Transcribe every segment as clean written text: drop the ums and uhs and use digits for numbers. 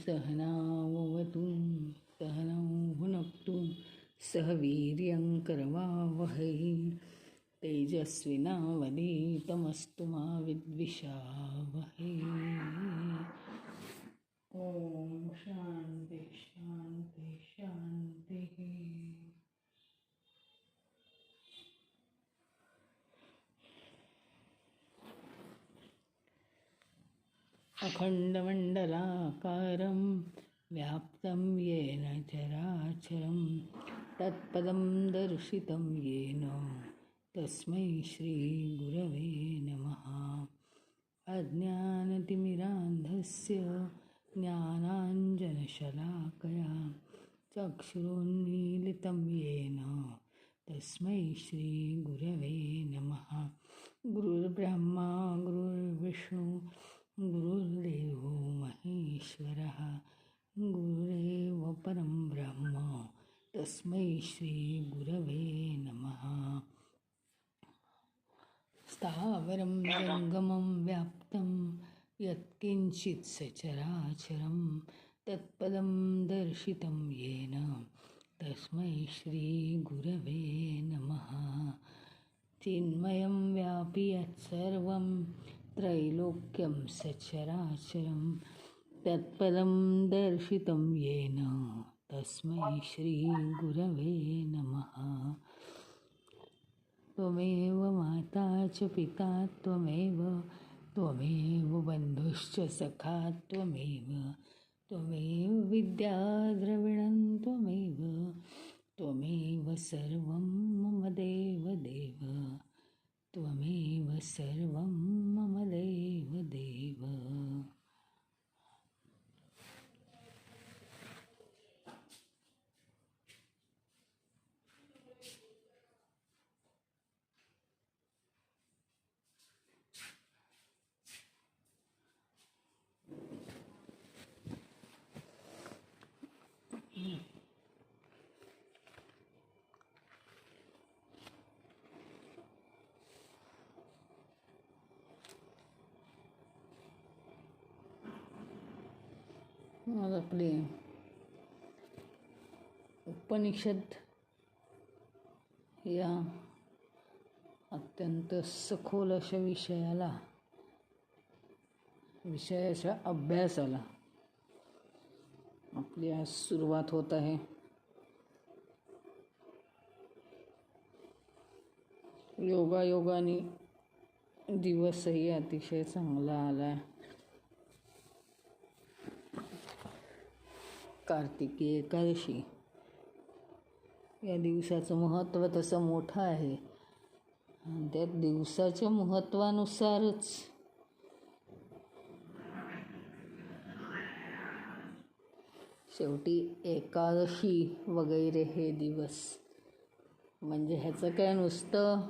सहनाववतु सहनौ भुनक्तु सह वीर्यं करवावहै तेजस्विनावधीतमस्तु मा विद्विषावहै. ओम शांती शांती शांती. अखंडमंडलाकारं व्याप्तं येन चराचरं तत्पदं दर्शितं येन तस्मै श्रीगुरवे नमः. अज्ञानतिमिरान्धस्य ज्ञानाञ्जनशलाकया चक्षुरुन्मीलितं येन तस्मै श्रीगुरवे नमः. गुरुर्ब्रह्मा गुरुर्विष्णु गुरुर्देवो महेश्वरः गुरुरेव परं ब्रह्म तस्मै श्रीगुरवे नमः. स्थावरं जङ्गमं व्याप्तं यत्किञ्चित् सचराचरं तत्पदं दर्शितं येन तस्मै श्रीगुरवे नमः. चिन्मयं व्यापि यत्सर्वं त्रैलोक्यं सचराचरं तत्पदं दर्शितं येन तस्मै श्रीगुरवे नमः. त्वमेव माता च पिता त्वमेव बन्धुश्च सखा त्वमेव विद्या द्रविणं त्वमेव सर्वं मम देवदेव त्वमेव सर्वं मम देवदेव. आज आपले उपनिषद या अत्यंत सखोल अशा विषयाच्या अभ्यासाला आपली आज सुरुवात होत आहे. योगायोगाने दिवसही अतिशय चांगला आला आहे. कार्तिकी एकादशी या दिवसाचं महत्त्व तसं मोठं आहे. आणि त्या दिवसाच्या महत्त्वानुसारच शेवटी एकादशी वगैरे हे दिवस म्हणजे ह्याचं काय नुसतं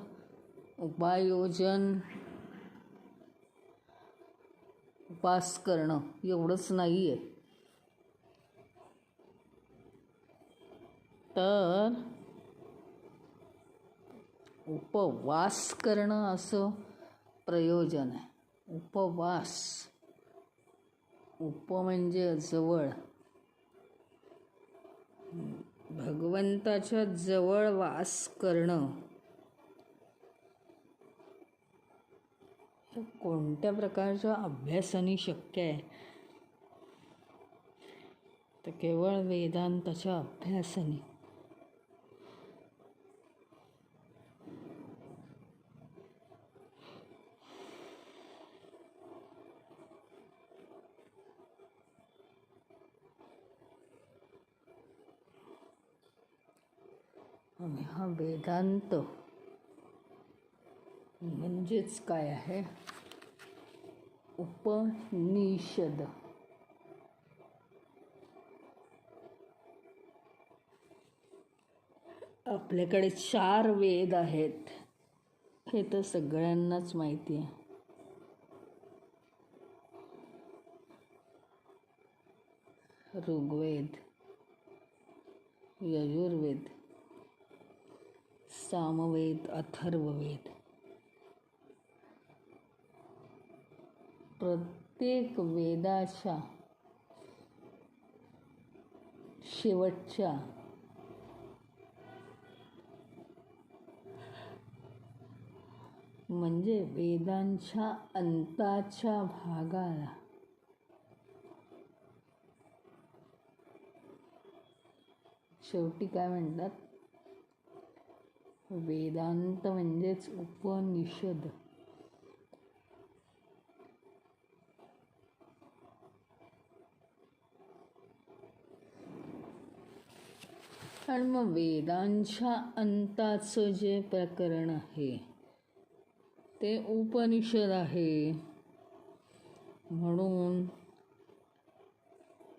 उपास करणं एवढंच नाही आहे, तर उपवास करणं असं प्रयोजन आहे. उपवास, उप म्हणजे जवळ, भगवंताच्या जवळ वास करणं. कोणत्या प्रकारच्या अभ्यासाने शक्य आहे? तर केवळ वेदांताच्या अभ्यासाने. आणि हा वेदांत म्हणजेच काय आहे? उपनिषद. आपल्याकडे 4 वेद आहेत. हे तर सगळ्यांनाच माहिती आहे. ऋग्वेद, यजुर्वेद, सामवेद, अथर्ववेद, प्रत्येक वेदाच्या शेवटच्या म्हणजे वेदांच्या अंताच्या भागाला शेवटी काय म्हणतात? वेदांत म्हणजेच उपनिषद. आणि मग वेदांच्या अंताचं जे प्रकरण आहे ते उपनिषद आहे. म्हणून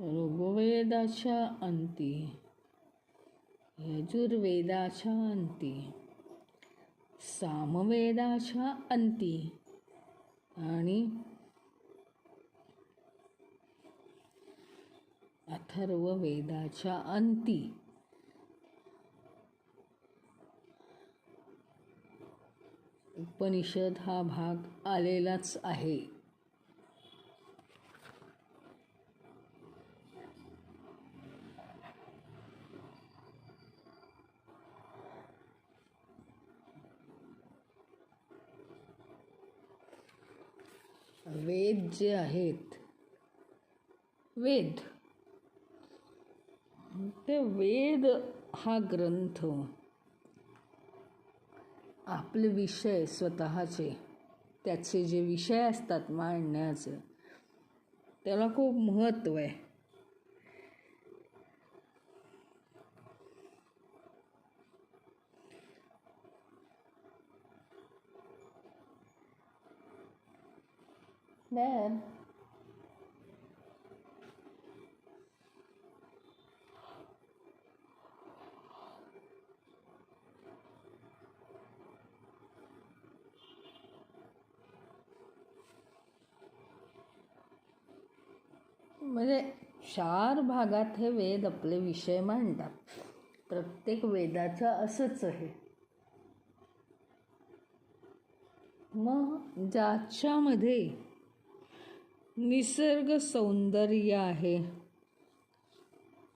ऋग्वेदाच्या अंती, यजुर्वेदाच्या अंती, सामवेदाच्या अंती आणि अथर्ववेदाच्या अंती उपनिषद हा भाग आलेलाच आहे. वेद जे आहेत, वेद, ते वेद हा ग्रंथ आपले विषय स्वतःचे, त्याचे जे विषय असतात मांडण्याचे, त्याला खूप महत्त्व आहे. म्हणजे 4 भागात हे वेद आपले विषय मांडतात. प्रत्येक वेदाचं असंच आहे. मग ज्याच्यामध्ये निसर्ग सौंदर्य आहे,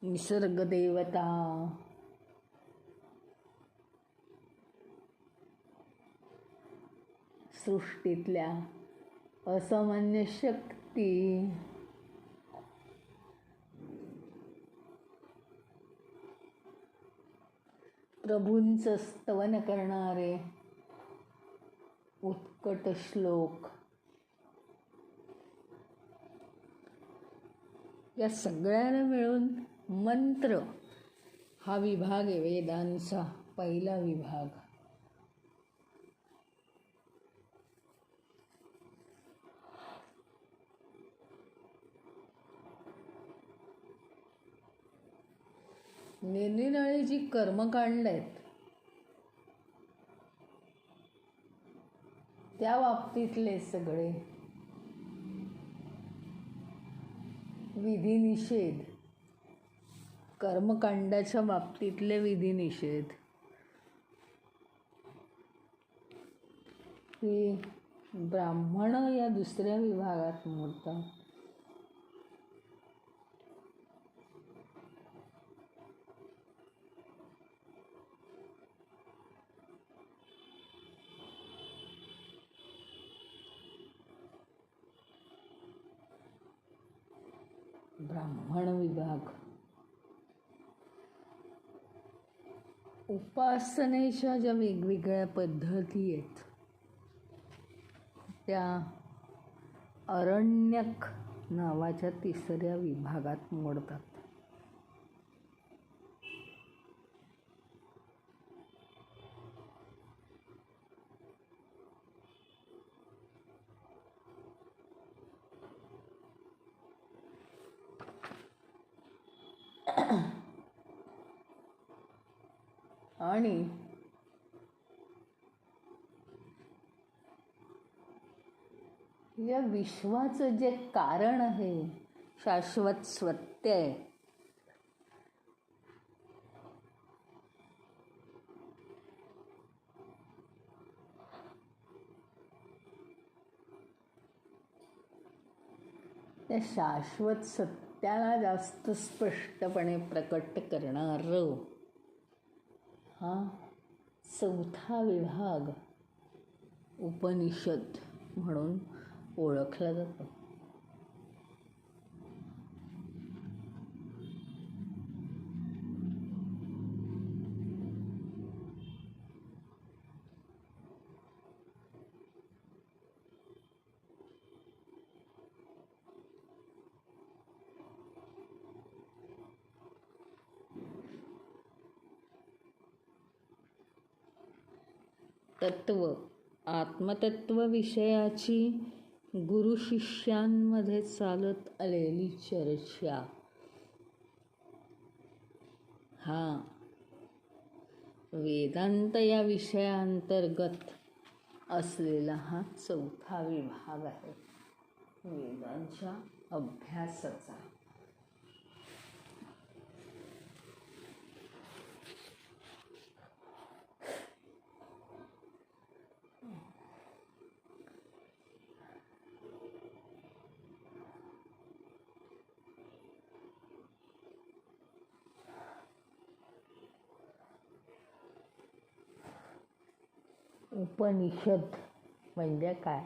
निसर्ग देवता, सृष्टीतल्या असामान्य शक्ती, प्रभूंचं स्तवन करणारे उत्कट श्लोक, या सगळ्याला मिळून मंत्र हा विभाग आहे वेदांचा पहिला विभाग. निरनिराळी जी कर्मकांड आहेत त्या बाबतीतले सगळे विधिनिषेध, कर्मकांडाच्या बाबतीतले विधिनिषेध ही ब्राह्मण या दुसऱ्या विभागात मोडतात. ब्राह्मण विभाग उपासनेच्या ज्या वेगवेगळ्या पद्धती आहेत त्या अरण्यक नावाच्या तिसऱ्या विभागात मोडतात. आणि या विश्वाचं जे कारण आहे, शाश्वत सत्य आहे, त्या शाश्वत सत्याला जास्त स्पष्टपणे प्रकट करणारं हा चौथा विभाग उपनिषद म्हणून ओळखला जातो. तत्व आत्मतत्व विषयाची गुरु शिष्यांमध्ये चालत आलेली चर्चा हा वेदांत या विषयांतर्गत असलेला हा चौथा विभाग आहे वेदांच्या अभ्यासाचा. उपनिषद म्हणजे काय?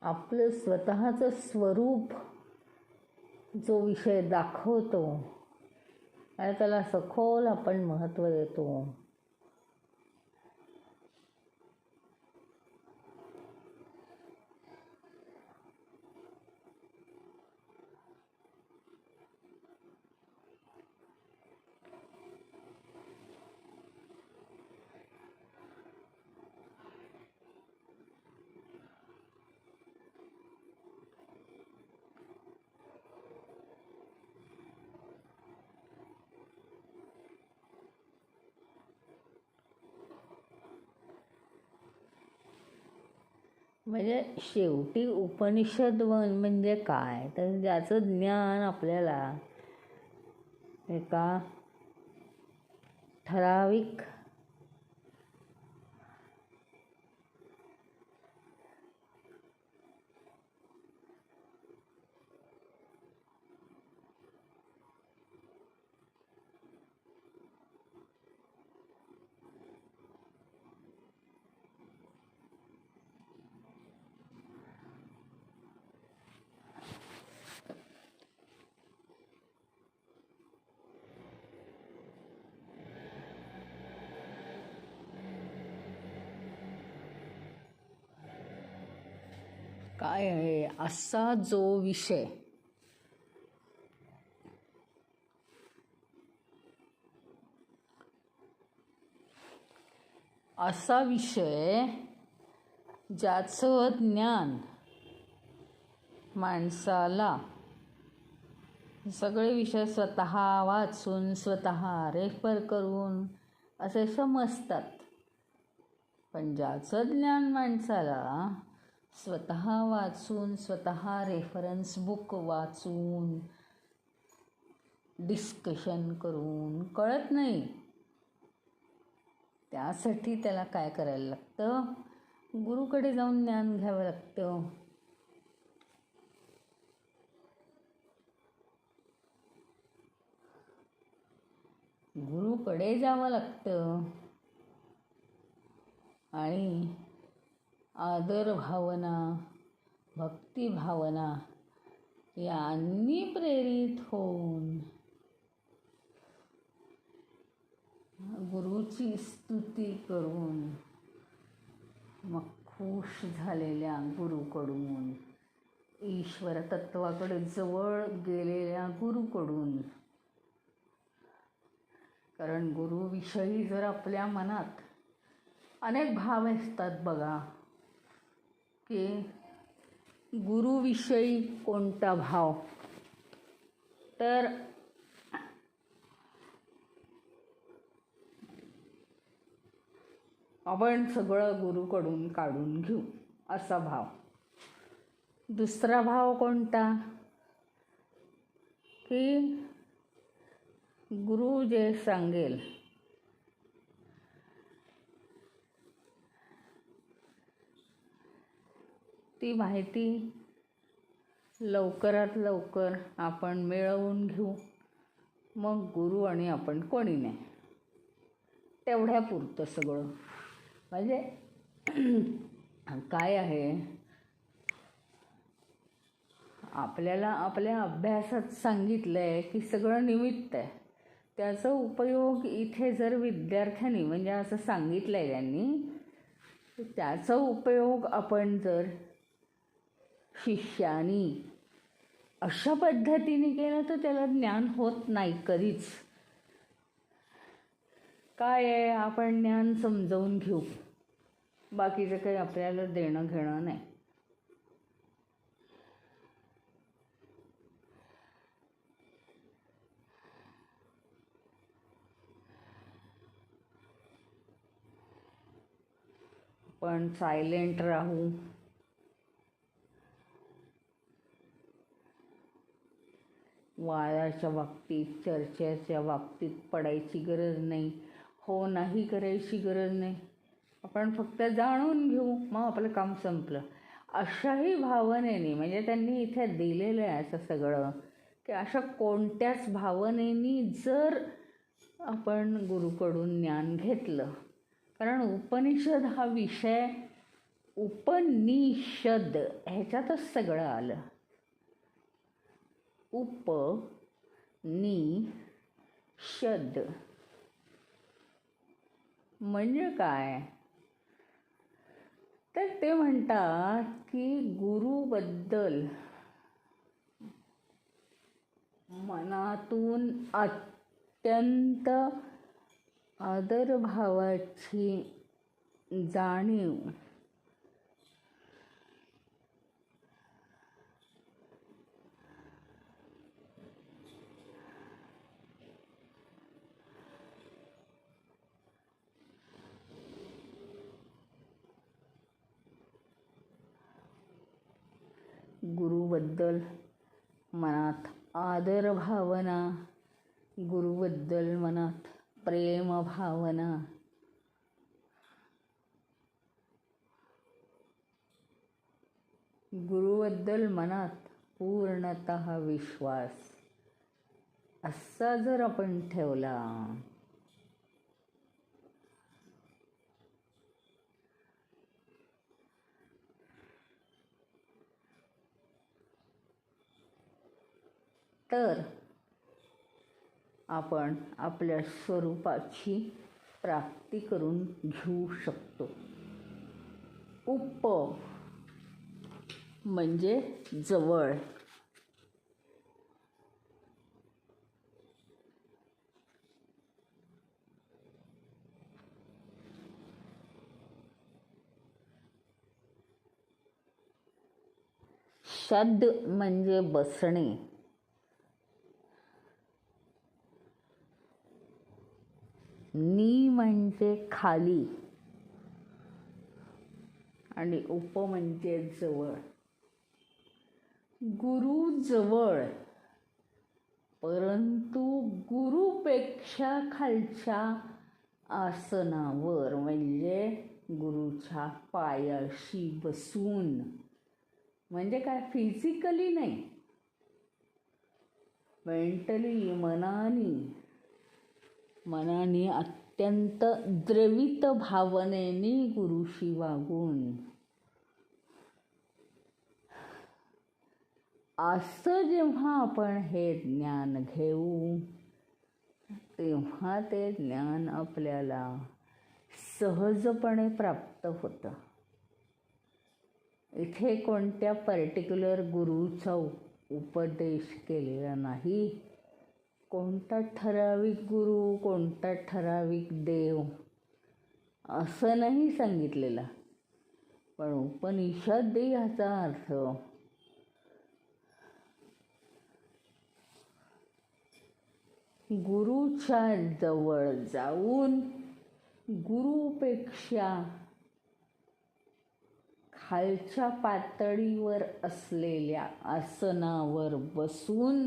आपलं स्वतःचं स्वरूप जो विषय दाखवतो आणि त्याला सखोल आपण महत्त्व देतो. म्हणजे शेवटी उपनिषद म्हणजे काय तर ज्याचं ज्ञान आपल्याला एका ठराविक काय आहे असा जो विषय ज्याचं ज्ञान माणसाला सगळे विषय स्वतः वाचून स्वतः रेफर करून असे समजतात, पण ज्याचं ज्ञान माणसाला स्वतः वाचून स्वतः रेफरन्स बुक वाचून डिस्कशन करून कळत नाही, त्यासाठी त्याला काय करायला लागतं? गुरुकडे जाऊन ज्ञान घ्यावं लागतं. गुरुकडे जावं लागतं आणि आदर भावना, भक्ती भावना यांनी प्रेरित होऊन गुरुची स्तुती करून मग खुश झालेल्या गुरुकडून, ईश्वर तत्वाकडे जवळ गेलेल्या गुरुकडून. कारण गुरुविषयी जर आपल्या मनात अनेक भाव असतात बघा, की गुरुविषयी कोणता भाव, तर आपण सगळं गुरुकडून काढून घेऊ असा भाव. दुसरा भाव कोणता, की गुरु जे सांगेल ती माहिती लवकरात लवकर आपण मिळवून घेऊ. मग गुरु आणि आपण कोणी नाही, तेवढ्यापुरतं सगळं. म्हणजे काय आहे, आपल्याला आपल्या अभ्यासात सांगितलं आहे की सगळं निमित्त आहे. त्याचा उपयोग इथे जर विद्यार्थ्यांनी, म्हणजे असं सांगितलं आहे त्यांनी, त्याचा उपयोग आपण जर शिष्यानी अशा पद्धतीने केलं तर त्याला ज्ञान होत नाही कधीच. काय आहे, आपण ज्ञान समजावून घेऊ, बाकीचं काही आपल्याला देणं घेणं नाही. पण सायलेंट राहू, वादाच्या बाबतीत, चर्चेच्या बाबतीत पडायची गरज नाही, हो नाही करायची गरज नाही. आपण फक्त जाणून घेऊ, मग आपलं काम संपलं. अशाही भावनेने, म्हणजे त्यांनी इथे दिलेलं आहे असं सगळं, की अशा कोणत्याच भावनेनी जर आपण गुरुकडून ज्ञान घेतलं. कारण उपनिषद हा विषय, उपनिषद ह्याच्यातच सगळं आलं. उपनिषद म्हणजे काय, तर ते म्हणतात की गुरुबद्दल मनातून अत्यंत आदरभावाची जाणीव गुरुबद्दल मनात आदर भावना, गुरुबद्दल मनात प्रेम भावना, गुरुबद्दल मनात पूर्णतः विश्वास असा जर आपण ठेवला, तर आपण आपल्या स्वरूपाची प्राप्ती करून घेऊ शकतो. उप म्हणजे जवळ, शब्द म्हणजे बसणे, नी म्हणजे खाली, आणि उप म्हणजे जवळ. गुरु जवळ, परंतु गुरुपेक्षा खालच्या आसनावर, म्हणजे गुरुच्या पायाशी बसून. म्हणजे काय, फिजिकली नाही, मेंटली, मनाने अत्यंत द्रवित भावनेने गुरुशी वागून. असं जेव्हा आपण हे ज्ञान घेऊ, तेव्हा ते ज्ञान आपल्याला सहजपणे प्राप्त होतं. इथे कोणत्या पर्टिक्युलर गुरुचा उपदेश केलेला नाही. कोणता ठराविक गुरु, कोणता ठराविक देव असं नाही सांगितलेलं. पण उपनिषद ह्याचा अर्थ गुरुच्या जवळ जाऊन गुरुपेक्षा खालच्या पातळीवर असलेल्या आसनावर बसून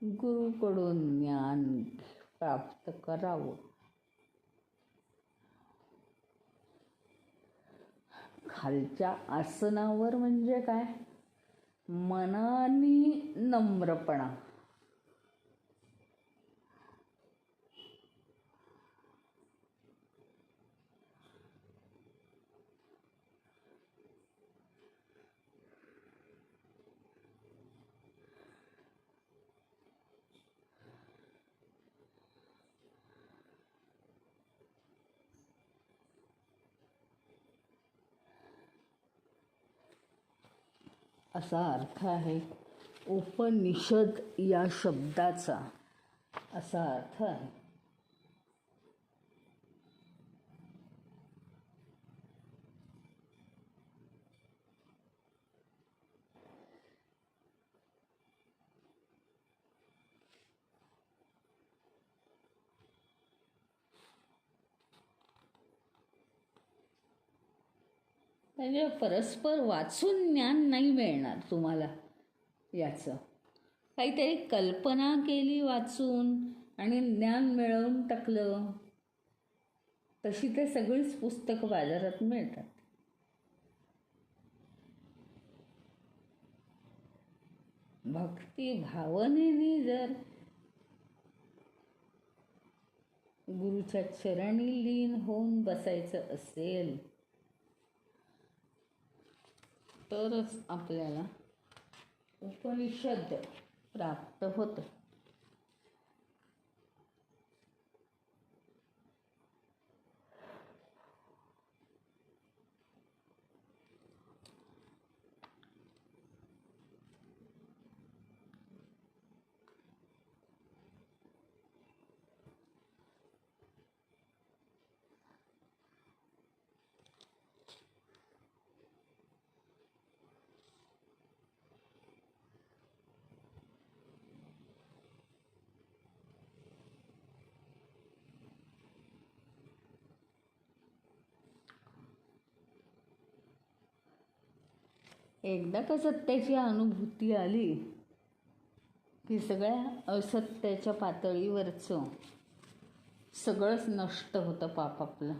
गुरुकडून ज्ञान प्राप्त करावं. खालच्या आसनावर म्हणजे काय? मनानी नम्रपणा. असा अर्थ आहे उपनिषद या शब्दाचा. असा अर्थ आहे. म्हणजे परस्पर वाचून ज्ञान नाही मिळणार तुम्हाला. याचं काहीतरी कल्पना केली वाचून आणि ज्ञान मिळवून टाकलं, तशी ते सगळीच पुस्तकं बाजारात मिळतात. भक्ती भावनेने जर गुरुच्या चरणी लीन होऊन बसायचं असेल तरच आपल्याला उपनिषद प्राप्त होतं. एकदा का सत्याची अनुभूती आली की सगळ्या असत्याच्या पातळीवरचं सगळंच नष्ट होतं पाप आपलं.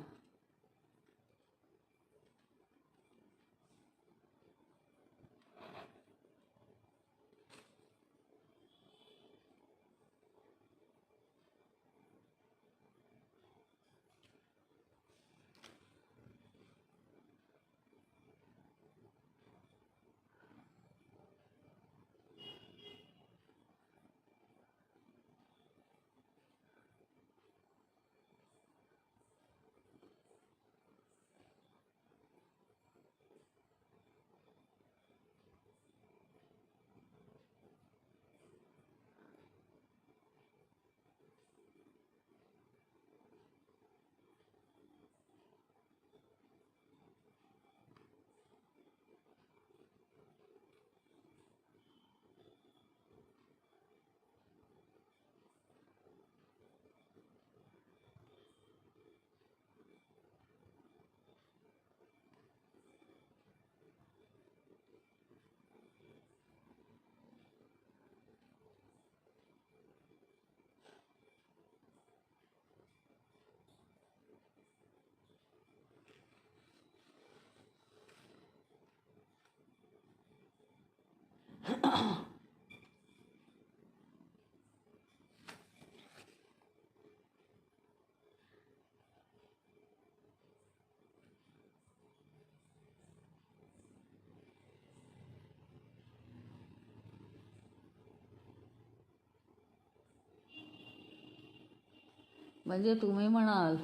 म्हणजे तुम्ही म्हणाल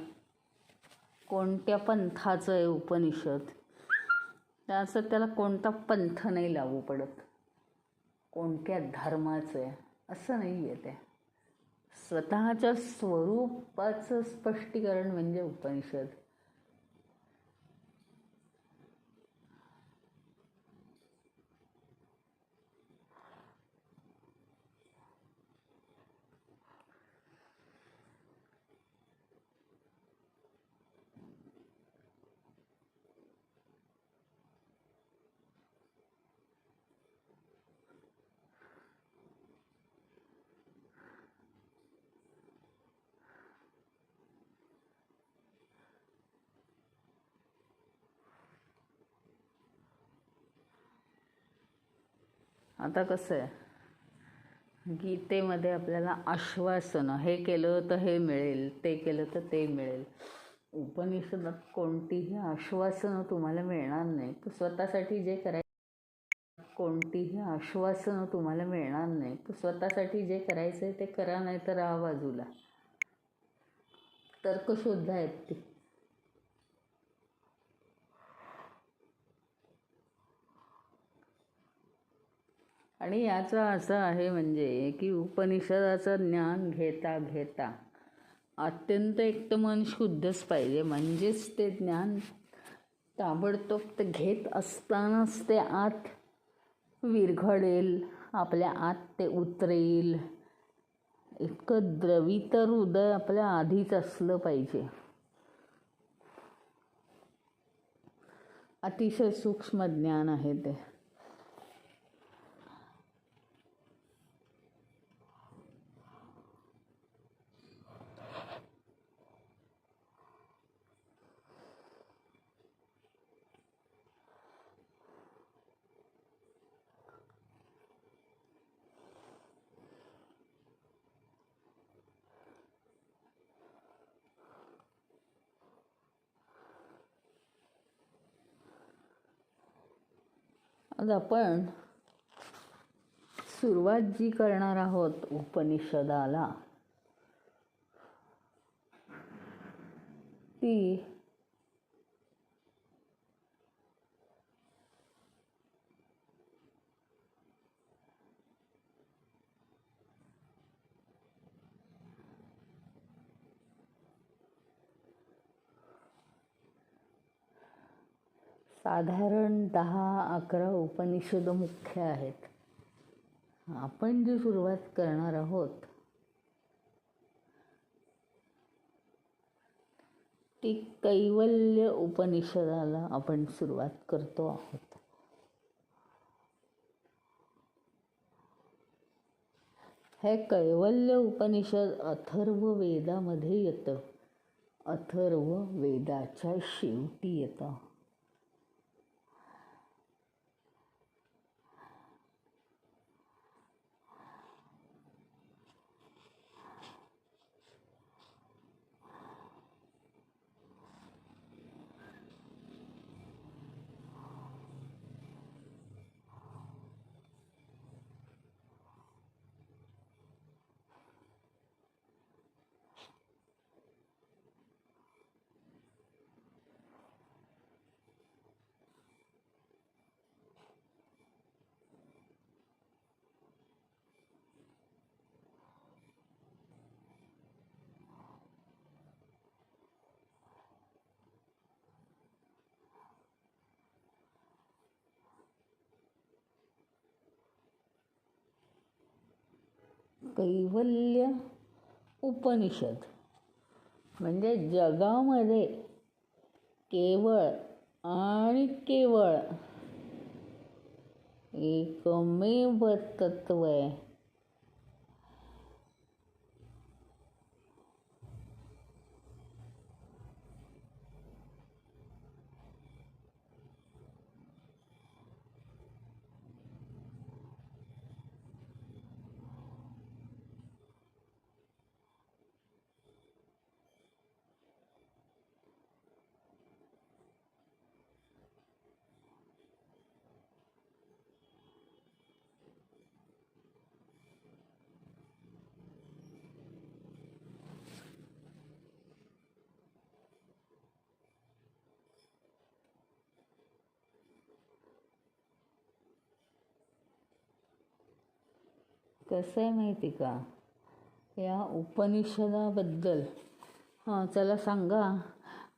कोणत्या पंथाचं आहे उपनिषद? असं त्याला कोणता पंथ नाही लागू पडत, कोणत्या धर्माचं आहे असं नाही आहे. ते स्वतःच्या स्वरूपाचं स्पष्टीकरण म्हणजे उपनिषद. आता कसं आहे, गीतेमध्ये आपल्याला आश्वासनं, हे केलं तर हे मिळेल, ते केलं तर ते मिळेल. उपनिषदात कोणतीही आश्वासनं तुम्हाला मिळणार नाही. स्वतःसाठी जे कोणतीही आश्वासनं तुम्हाला मिळणार नाही. स्वतःसाठी जे करायचं आहे ते करा, नाही तर राहा बाजूला. तर्कशुद्ध आहेत ती. आणि याचं असं आहे म्हणजे की उपनिषदाचं ज्ञान घेता घेता अत्यंत एक तर मन शुद्धच पाहिजे, म्हणजेच ते ज्ञान ताबडतोब ते घेत असतानाच ते आत विरघळेल, आपल्या आत ते उतरेल. इतकं द्रवित हृदय आपल्या आधीच असलं पाहिजे. अतिशय सूक्ष्म ज्ञान आहे ते. आज आपण सुरुवात जी करणार आहोत उपनिषदाला, ती साधारण 10-11 उपनिषद मुख्य आहेत. आपण जी सुरुवात करणार आहोत ती कैवल्य उपनिषदाला आपण सुरुवात करतो आहोत. हे कैवल्य उपनिषद अथर्व वेदामध्ये येतं. अथर्व वेदाच्या शेवटी येतं. कैवल्य उपनिषद म्हणजे जगामध्ये केवळ आणि केवळ एकमेव तत्व आहे. कसं आहे माहिती का, या उपनिषदाबद्दल चला सांगा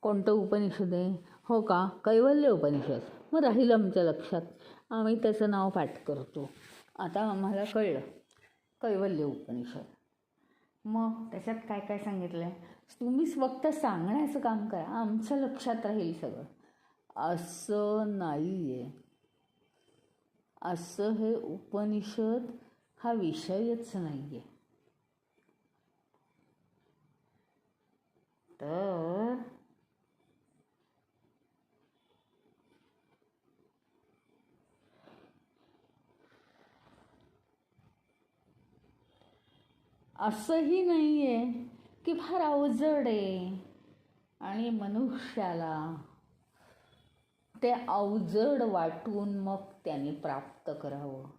कोणतं उपनिषद आहे. हो का, कैवल्य उपनिषद. मग राहील आमच्या लक्षात, आम्ही त्याचं नाव पाठ करतो. आता आम्हाला कळलं कैवल्य उपनिषद. मग त्याच्यात काय काय सांगितलं आहे, तुम्हीच फक्त सांगण्याचं काम करा, आमच्या लक्षात राहील सगळं. असं नाही आहे. असं हे उपनिषद हा विषयच नाही आहे. तर असंही नाही आहे की फार अवजड आहे आणि मनुष्याला ते अवजड वाटून मग त्याने प्राप्त करावं,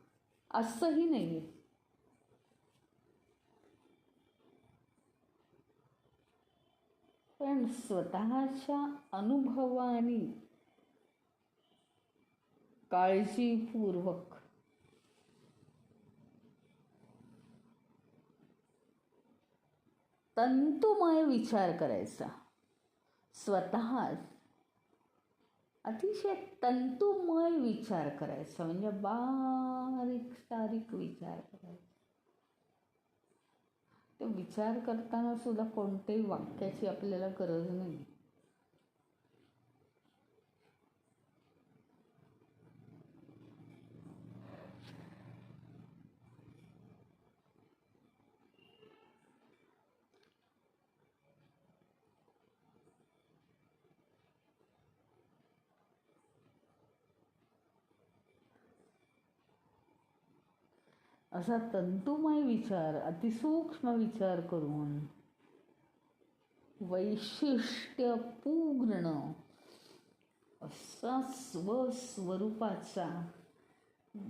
असंही नाही आहे. पण स्वतःच्या अनुभवाने काळजीपूर्वक तंतुमय विचार करायचा, स्वतःच अतिशय तंतुमय विचार करायचा, म्हणजे बारीक सारीक विचार करायचा. तो विचार करताना सुद्धा कोणत्याही वाक्याची आपल्याला गरज नाही. असा तंतुमय विचार, अतिसूक्ष्म विचार करून वैशिष्ट्यपूर्ण असा स्वस्वरूपाचा,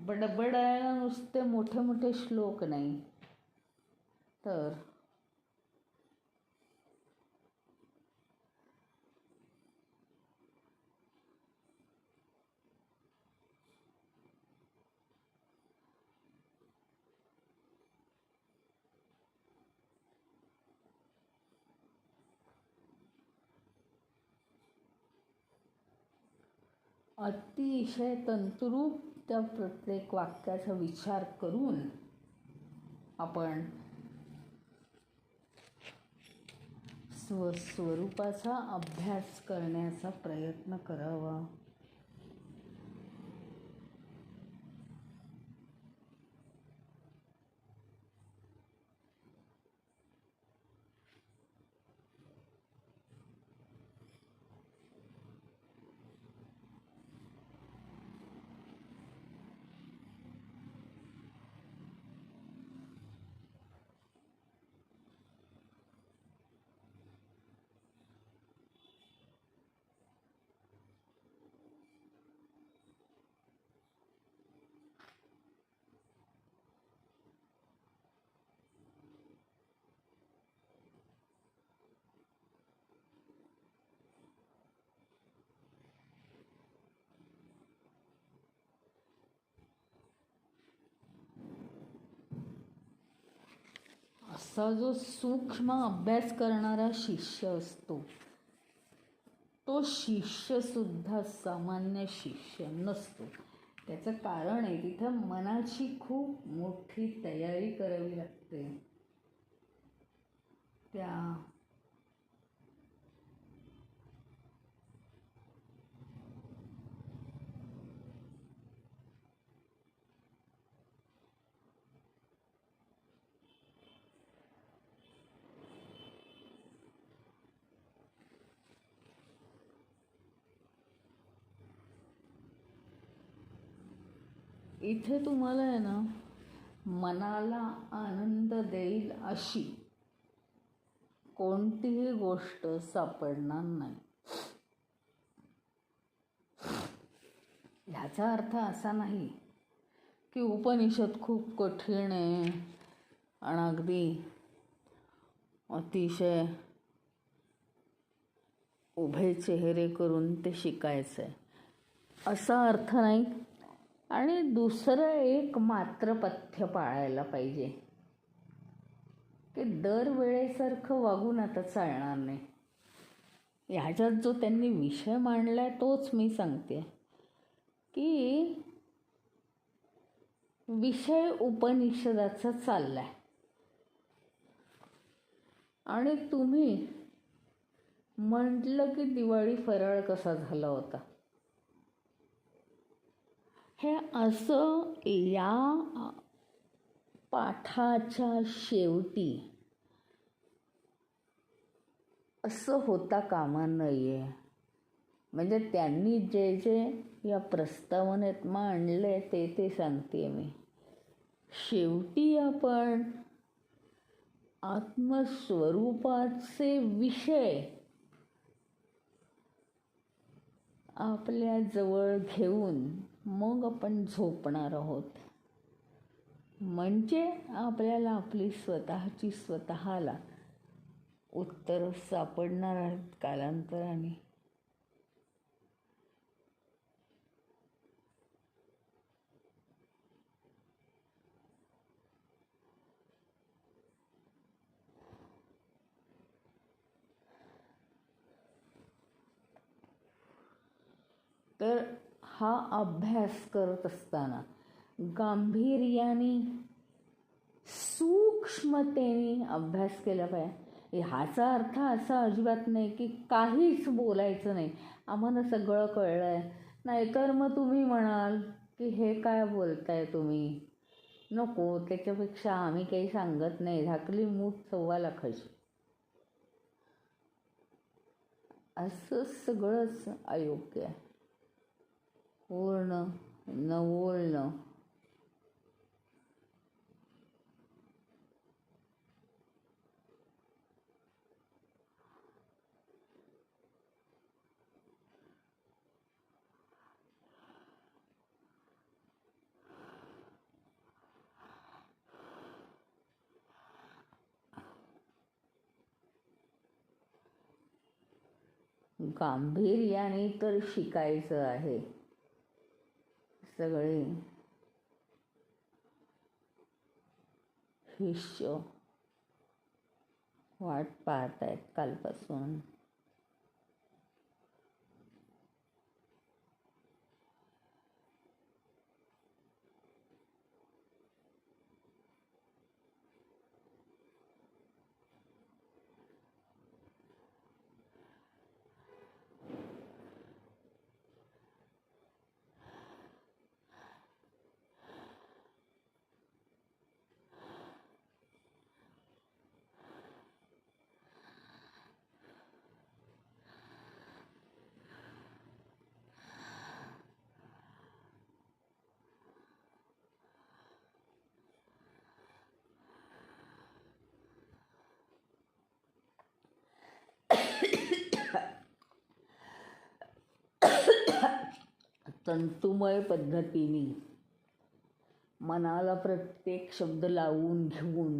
बडबडायला नुसते मोठे मोठे श्लोक नाही, तर अतिशय तंतुरूप त्या प्रत्येक वाक्याचा विचार करून आपण स्वस्वरूपाचा अभ्यास करण्याचा प्रयत्न करावा. असा जो सूक्ष्म अभ्यास करणारा शिष्य असतो, तो शिष्यसुद्धा सामान्य शिष्य नसतो. त्याचं कारण आहे, तिथं मनाची खूप मोठी तयारी करावी लागते. त्या इथे तुम्हाला आहे ना, मनाला आनंद देईल अशी कोणतीही गोष्ट सापडणार नाही. ह्याचा अर्थ असा नाही की उपनिषद खूप कठीण आहे आणि अगदी अतिशय उभे चेहरे करून ते शिकायचं आहे, असा अर्थ नाही. आणि दुसरं एक मात्र पथ्य पाळायला पाहिजे की दरवेळेसारखं वागून आता चालणार नाही. ह्याच्यात जो त्यांनी विषय मांडला आहे तोच मी सांगते की विषय उपनिषदाचा चालला आहे आणि तुम्ही म्हटलं की दिवाळी फराळ कसा झाला होता. हे असं या पाठाच्या शेवटी असं होता कामा नये. म्हणजे त्यांनी जे जे या प्रस्तावनेत मांडले ते सांगते मी. शेवटी आपण आत्मस्वरूपाचे विषय आपल्या जवळ घेऊन मग आपण झोपणार आहोत. म्हणजे आपल्याला आपली स्वतःची स्वतःला उत्तर सापडणार आहेत कालांतराने. तर हा अभ्यास करत असताना गांभीर्याने सूक्ष्मतेने अभ्यास केला पाहिजे. ह्याचा अर्थ असा अजिबात नाही की काहीच बोलायचं नाही, आम्हाला सगळं कळलं आहे. नाहीतर मग तुम्ही म्हणाल की हे काय बोलताय तुम्ही, नको, त्याच्यापेक्षा आम्ही काही सांगत नाही, झाकली मूठ 1.25 लाखाची. असं सगळंच अयोग्य आहे. पूर्ण न बोलणं, गांभीर्याने तर शिकायचं आहे. सगळे शिष्य वाट पाहत आहेत कालपासून. तंतुमय पद्धतीने मनाला प्रत्येक शब्द लावून घेऊन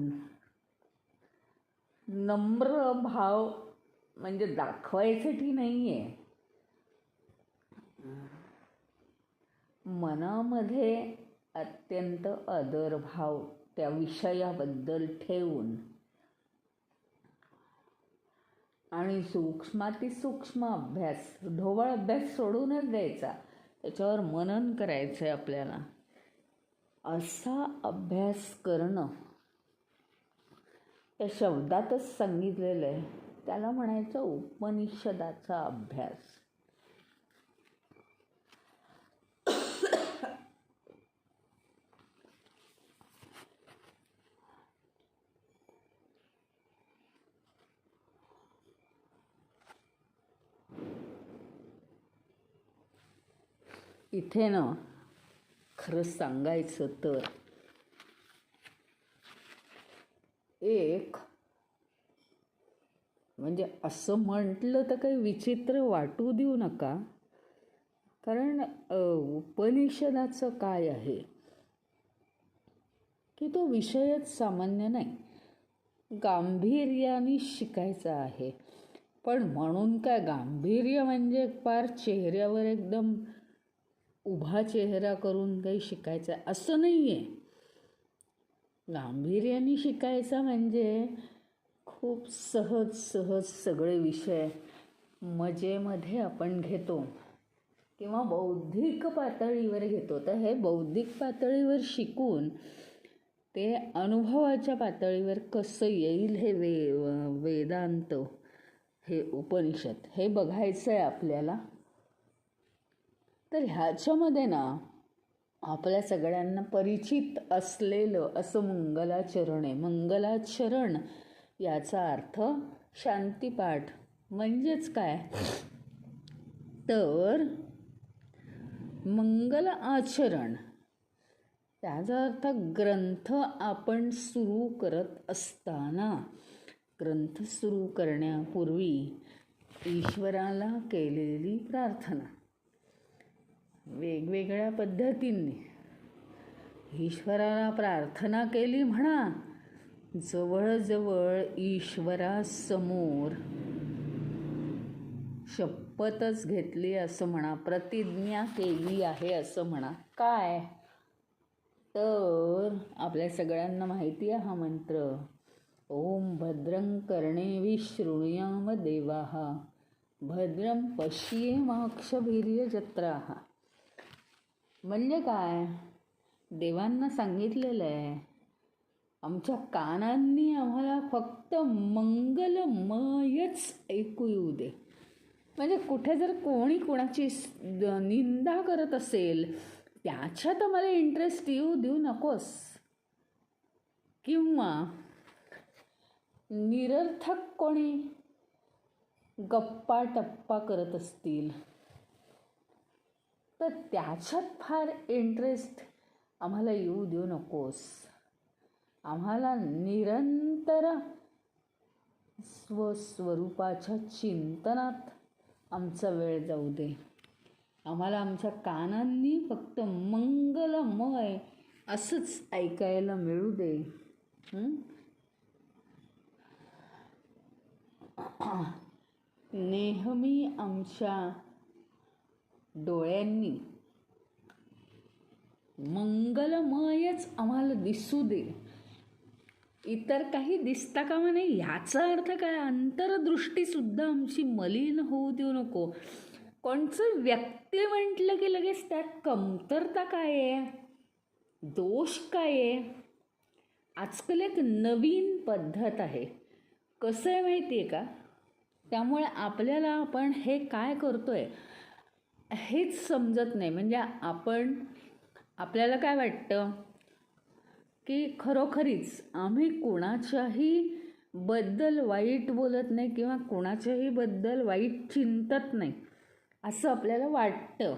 नम्र भाव, म्हणजे दाखवायसाठी नाही आहे, मनामध्ये अत्यंत आदरभाव त्या विषयाबद्दल ठेवून आणि सूक्ष्म अभ्यास, ढोबळ अभ्यास सोडूनच द्यायचा, त्याच्यावर मनन करायचं आहे आपल्याला. असा अभ्यास करणं त्या शब्दातच सांगितलेलं आहे, त्याला म्हणायचं उपनिषदाचा अभ्यास. इथे ना खरं सांगायचं तर एक, म्हणजे असं म्हटलं तर काही विचित्र वाटू देऊ नका, कारण उपनिषदाचं काय आहे की तो विषयच सामान्य नाही, गांभीर्याने शिकायचा आहे. पण म्हणून काय गांभीर्य म्हणजे फार चेहऱ्यावर एकदम उभा चेहरा करून काही शिकायचं आहे असं नाही आहे. गांभीर्याने शिकायचं म्हणजे खूप सहज सहज सगळे विषय मजेमध्ये आपण घेतो किंवा बौद्धिक पातळीवर घेतो. तर हे बौद्धिक पातळीवर शिकून ते अनुभवाच्या पातळीवर कसं येईल हे वेदांत, हे उपनिषद, हे बघायचं आहे आपल्याला. तर ह्याच्यामध्ये ना आपल्या सगळ्यांना परिचित असलेलं असं मंगलाचरण आहे. मंगलाचरण याचा अर्थ शांतीपाठ. म्हणजेच काय तर मंगल आचरण, त्याचा अर्थ ग्रंथ आपण सुरू करत असताना, ग्रंथ सुरू करण्यापूर्वी ईश्वराला केलेली प्रार्थना. वेगवेगळ्या पद्धतींनी ईश्वराला प्रार्थना केली म्हणा, जवळजवळ ईश्वरासमोर शपथच घेतली असं म्हणा, प्रतिज्ञा केली आहे असं म्हणा. काय तर आपल्या सगळ्यांना माहिती आहे हा मंत्र, ओम भद्रं कर्णेभिः शृणुयाम देवाः भद्रं पश्येमाक्षभिर्यजत्राः. म्हणजे काय, देवांना सांगितलेलं आहे आमच्या कानांनी आम्हाला फक्त मंगलमयच ऐकू येऊ दे. म्हणजे कुठे जर कोणी कोणाची निंदा करत असेल त्याच्यात आम्हाला इंटरेस्ट येऊ देऊ नकोस, किंवा निरर्थक कोणी गप्पा टप्पा करत असतील तर त्याच्यात फार इंटरेस्ट आम्हाला येऊ देऊ नकोस. आम्हाला निरंतर स्वस्वरूपाच्या चिंतनात आमचा वेळ जाऊ दे. आम्हाला आमच्या कानांनी फक्त मंगलमय असंच ऐकायला मिळू दे. नेहमी आमच्या डोळ्यांनी मंगलमयच आम्हाला दिसू दे, इतर काही दिसता कामा नाही. ह्याचा अर्थ काय, अंतरदृष्टीसुद्धा आमची मलिन होऊ देऊ नको. कोणचं व्यक्ती म्हटलं की लगेच त्यात कमतरता काय आहे, दोष काय आहे. आजकाल एक नवीन पद्धत आहे, कसं आहे माहिती आहे का, त्यामुळे आपल्याला आपण हे काय करतोय हेच समजत नाही. म्हणजे आपल्याला काय वाटतं की खरोखरीच आम्ही कोणाच्याही बद्दल वाईट बोलत नाही किंवा कोणाच्याही बद्दल वाईट चिंतत नाही असं आपल्याला वाटतं.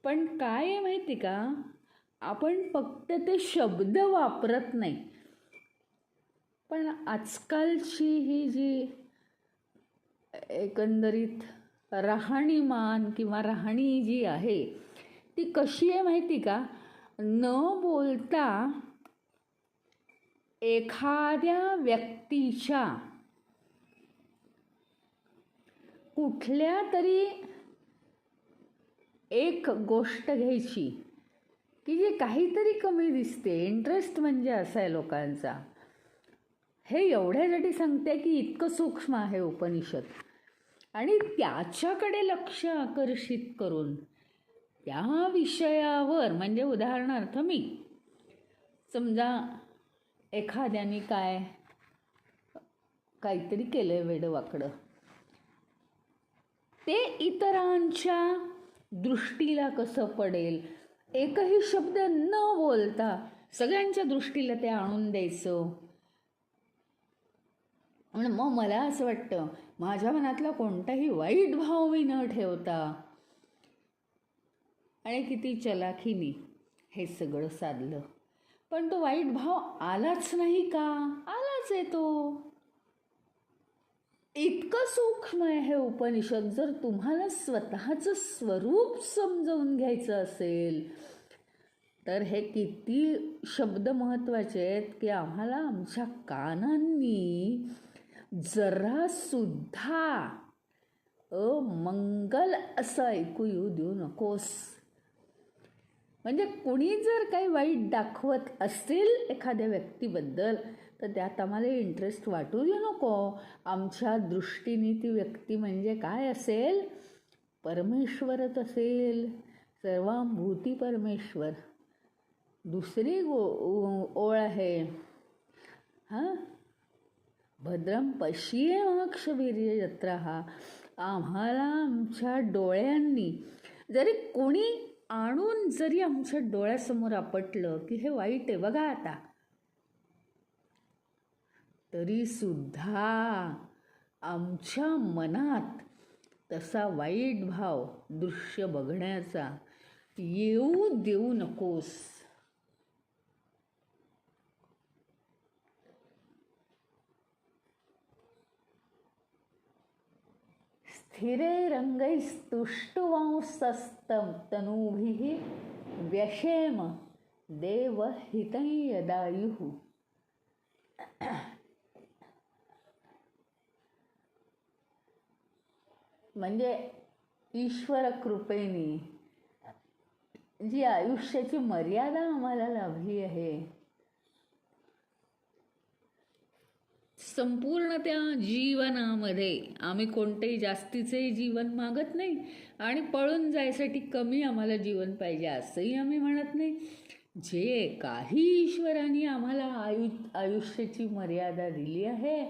पण काय आहे माहिती का, आपण फक्त ते शब्द वापरत नाही. पण आजकालची ही जी एकंदरीत राहणीमान किंवा राहणी जी आहे ती कशी आहे माहिती का, न बोलता एखाद्या व्यक्तीच्या कुठल्या तरी एक गोष्ट घ्यायची की जी काहीतरी कमी दिसते. इंटरेस्ट म्हणजे असा आहे लोकांचा. हे एवढ्यासाठी सांगते की इतकं सूक्ष्म आहे उपनिषद, आणि त्याच्याकडे लक्ष आकर्षित करून त्या विषयावर, म्हणजे उदाहरणार्थ मी समजा एखाद्याने काहीतरी केलं वेडवाकडं, ते इतरांच्या दृष्टीला कसं पडेल, एकही शब्द न बोलता सगळ्यांच्या दृष्टीला ते आणून द्यायचं. आणि मग मला असं वाटतं माझ्या मनातला कोणताही वाईट भाव मी न ठेवता, आणि किती चलाखीने हे सगळं साधलं, पण तो वाईट भाव आलाच नाही का, आलाच येतो. इतकं सूक्ष्म आहे हे उपनिषद. जर तुम्हाला स्वतःचं स्वरूप समजावून घ्यायचं असेल तर हे किती शब्द महत्त्वाचे आहेत की आम्हाला आमच्या कानांनी जरासुद्धा अमंगल असं ऐकू येऊ देऊ नकोस. म्हणजे कुणी जर काही वाईट दाखवत असेल एखाद्या व्यक्तीबद्दल तर त्यात आम्हाला इंटरेस्ट वाटू देऊ नको. आमच्या दृष्टीने ती व्यक्ती म्हणजे काय असेल? परमेश्वरच असेल, सर्वांभूती परमेश्वर. दुसरी ओळ आहे हां, भद्रम पश्येमाक्षवीर्यजत्राः. आम्हाला आमच्या डोळ्यांनी जरी कोणी आणून जरी आमच्या डोळ्यासमोर आपटलं की हे वाईट आहे बघा आता, तरीसुद्धा आमच्या मनात तसा वाईट भाव दृश्य बघण्याचा येऊ देऊ नकोस. स्थिरैरङ्गैस्तुष्टुवांस्तस्तं तनूभिः व्यशेम देवहितं यदायुः. म्हणजे ईश्वर कृपेने जी आयुष्याची मर्यादा आम्हाला लाभली आहे, संपूर्ण त्या जीवनामध्ये आम्ही कोणतेही जास्तीचे जीवन मागत नाही आणि पळून जायसाठी कमी आम्हाला जीवन पाहिजे असंही आम्ही म्हणत नाही. जे काही ईश्वराने आम्हाला आयुष्याची मर्यादा दिली आहे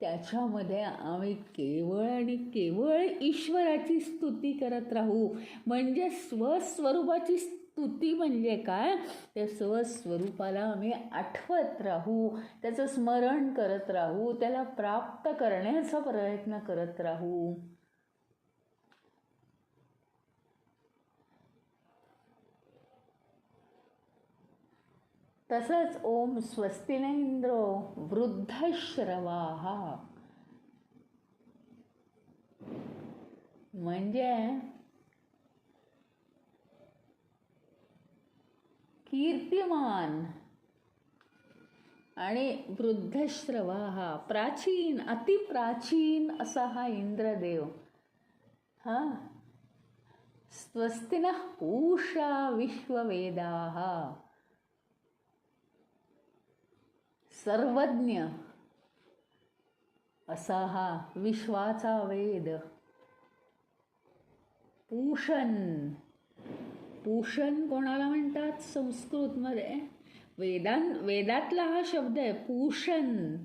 त्याच्यामध्ये आम्ही केवळ आणि केवळ ईश्वराची स्तुती करत राहू. म्हणजे स्वस्वरूपाची स्तुती म्हणजे काय? त्या स्वस्वरूपाला आम्ही आठवत राहू, त्याचं स्मरण करत राहू, त्याला प्राप्त करण्याचा प्रयत्न करत राहू. तसंच ओम स्वस्ति न इंद्रो वृद्धश्रवाः म्हणजे कीर्तिमान आणि वृद्धश्रवाः प्राचीन, अतिप्राचीन असा हा इंद्रदेव. हां, स्वस्ति नः पूषा विश्ववेदाः, सर्वज्ञ असा हा विश्वाचा वेद. पूषण, पूषण कोणाला म्हणतात संस्कृतमध्ये? वेदातला हा शब्द आहे पूषण,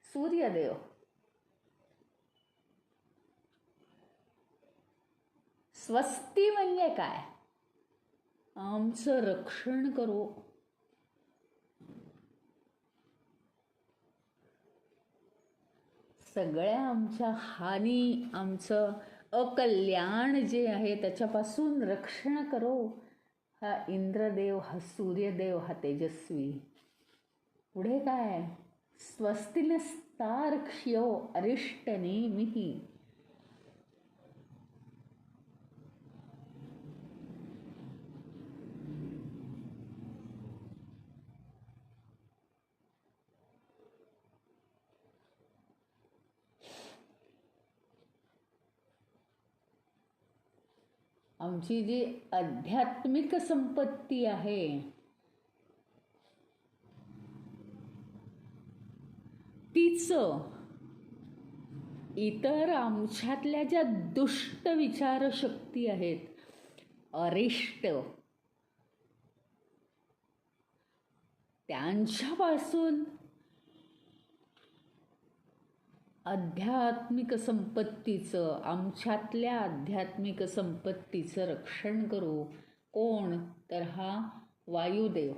सूर्यदेव. स्वस्ती म्हणजे काय? आमचं रक्षण करो. सगळ्या आमच्या हानी, आमचं अकल्याण जे आहे त्याच्यापासून रक्षण करो. हा इंद्रदेव, हा सूर्यदेव, हा तेजस्वी. पुढे काय? स्वस्तिनस्तार्क्ष्यो अरिष्टनेमिः. आमची जी आध्यात्मिक संपत्ती आहे तीच इतर आमच्यातल्या ज्या दुष्ट विचारशक्ती आहेत, अरिष्ट, त्यांच्यापासून आध्यात्मिक संपत्तीचं, आमच्यातल्या आध्यात्मिक संपत्तीचं रक्षण करू. कोण? तर हा वायुदेव.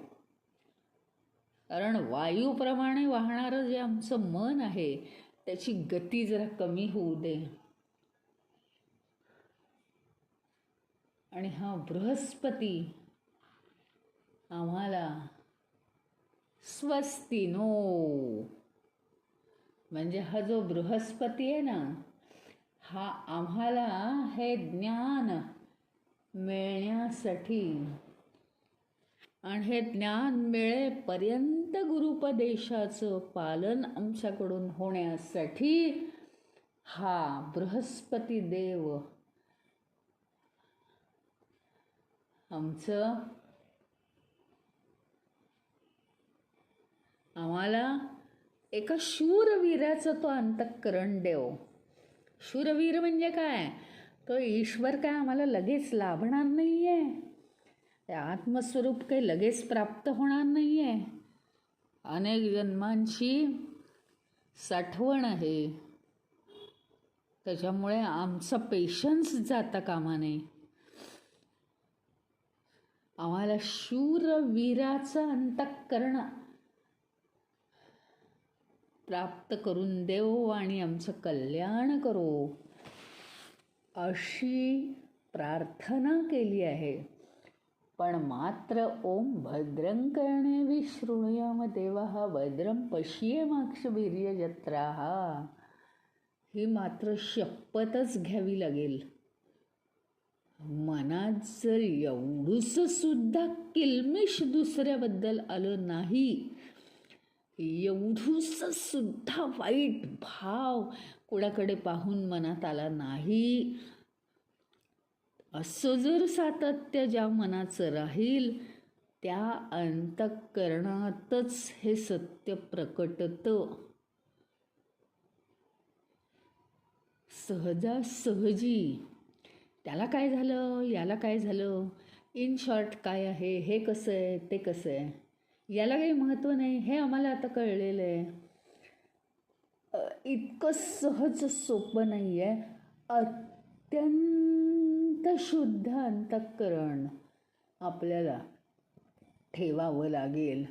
कारण वायूप्रमाणे वाहणारं जे आमचं मन आहे त्याची गती जरा कमी होऊ दे. आणि हा बृहस्पती आम्हाला स्वस्ती नो, म्हणजे हा जो बृहस्पती आहे ना, हा आम्हाला हे ज्ञान मिळण्यासाठी आणि हे ज्ञान मिळेपर्यंत गुरुपदेशाचं पालन आमच्याकडून होण्यासाठी हा बृहस्पती देव आमचं आम्हाला एका शूरवीराचं तो अंतःकरण देव. शूरवीर म्हणजे काय? तो ईश्वर काय आम्हाला लगेच लाभणार नाही आहे, ते आत्मस्वरूप काही लगेच प्राप्त होणार नाही आहे. अनेक जन्मांची साठवण आहे. त्याच्यामुळे आमचा पेशन्स जाता कामा नये. आम्हाला शूरवीराचं अंतःकरण प्राप्त करून देव आणि आमचं कल्याण करो अशी प्रार्थना केली आहे. पण मात्र ओम भद्रं कर्णेभिः शृणुयाम देवाः भद्रं पश्येमाक्षभिर्यजत्राः ही मात्र शपथच घ्यावी लागेल. मनात जर एवढंसं सुद्धा किलमिश दुसऱ्याबद्दल आलं नाही, एवढंसं सुद्धा वाईट भाव कुणाकडे पाहून मनात आला नाही, असं जर सातत्य ज्या मनाचं राहील त्या अंतःकरणातच हे सत्य प्रकटतं. सहजासहजी त्याला काय झालं, याला काय झालं, इन शॉर्ट काय आहे, हे कसं आहे, ते कसं आहे, याला काही महत्त्व नाही, हे आम्हाला आता कळलेलं आहे. इतकं सहज सोपं नाही आहे. अत्यंत शुद्ध अंतःकरण आपल्याला ठेवावं लागेल.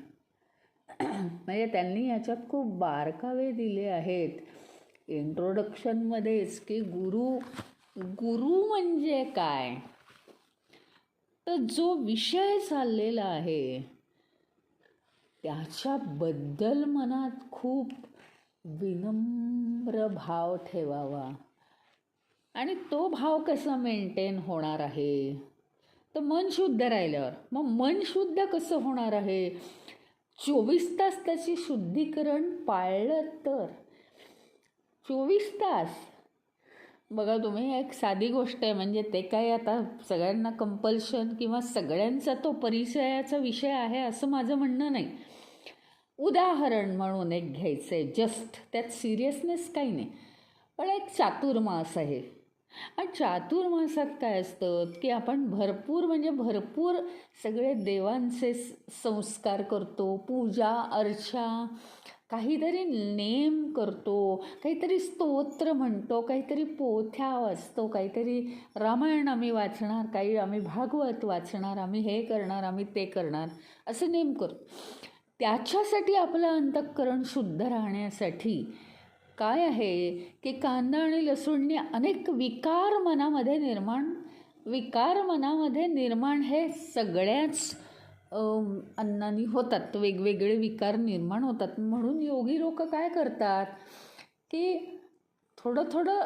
म्हणजे त्यांनी याच्यात खूप बारकावे दिले आहेत इंट्रोडक्शनमध्येच, की गुरु म्हणजे काय. तर जो विषय चाललेला आहे त्याच्याबद्दल मनात खूप विनम्र भाव ठेवावा. आणि तो भाव कसा मेंटेन होणार आहे, तर मन शुद्ध राहिल्यावर. मग मन शुद्ध कसं होणार आहे? 24 तास त्याची शुद्धीकरण पाळलं तर. 24 तास बघा तुम्ही, एक साधी गोष्ट आहे. म्हणजे ते काय आता सगळ्यांना कंपल्शन किंवा सगळ्यांचा तो परिचयाचा विषय आहे असं माझं म्हणणं नाही. उदाहरण म्हणून एक घ्यायचं आहे जस्ट, त्यात सिरियसनेस काही नाही. पण एक चातुर्मास आहे. आणि चातुर्मासात काय असतं की आपण भरपूर सगळे देवांचे संस्कार करतो, पूजा अर्चा, काहीतरी नेम करतो, काहीतरी स्तोत्र म्हणतो, काहीतरी पोथ्या वाचतो, काहीतरी रामायण आम्ही वाचणार, काही आम्ही भागवत वाचणार, आम्ही हे करणार, आम्ही ते करणार, असे नेम करतो. त्याच्यासाठी आपलं अंतःकरण शुद्ध राहण्यासाठी काय आहे की कांदा आणि लसूणने अनेक विकार मनामध्ये निर्माण हे सगळ्याच अन्नानी होतात. वेगवेगळे विकार निर्माण होतात. म्हणून योगी लोक काय करतात की थोडं